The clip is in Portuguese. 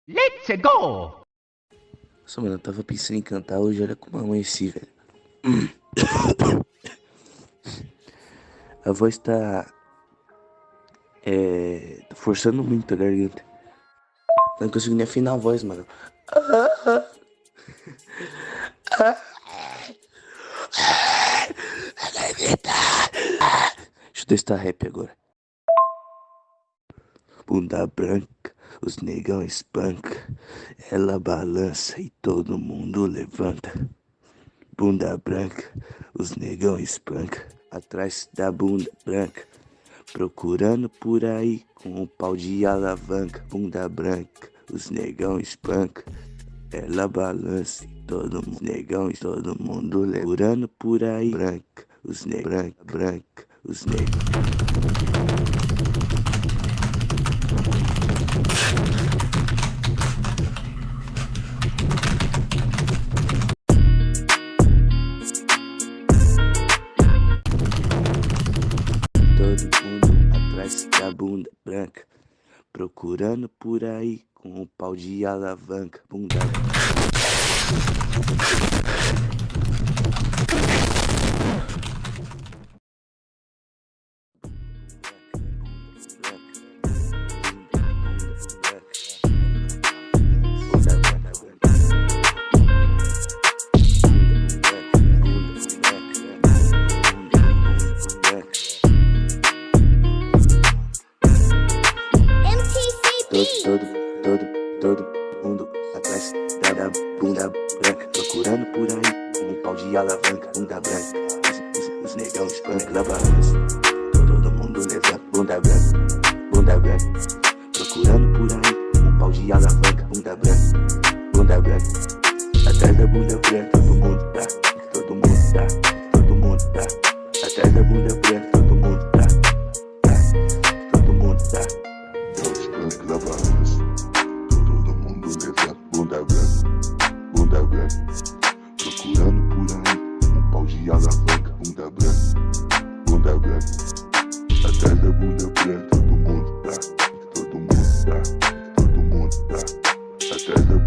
Let's go! Nossa, mano, eu tava pensando em cantar hoje, olha como eu amanheci, velho. A voz tá forçando muito a garganta. Não consigo nem afinar a voz, mano. A garganta. Deixa eu testar rap agora. Bunda branca, os negão espanca. Ela balança e todo mundo levanta. Bunda branca, os negão espanca. Atrás da bunda branca, procurando por aí com o pau de alavanca. Bunda branca, os negão espanca. Ela balança e todo mundo negão e todo mundo procurando por aí. Branca, os negão, branca, os negão. Todo mundo atrás da bunda branca, procurando por aí com o pau de alavanca. Bunda Todo mundo atrás da bunda branca, procurando por aí com um pau de alavanca. Bunda branca, os negão espanca da balança. Todo mundo levanta, bunda branca, procurando por aí com um pau de alavanca. Bunda branca, atrás da bunda branca, todo mundo tá, todo mundo tá, todo mundo tá, atrás da bunda branca, todo mundo tá, todo mundo tá, espanca da balança. Bunda branca, procurando por aí um pau de alavanca. Bunda branca, atrás da bunda branca, todo mundo tá, todo mundo tá, todo mundo tá, atrás da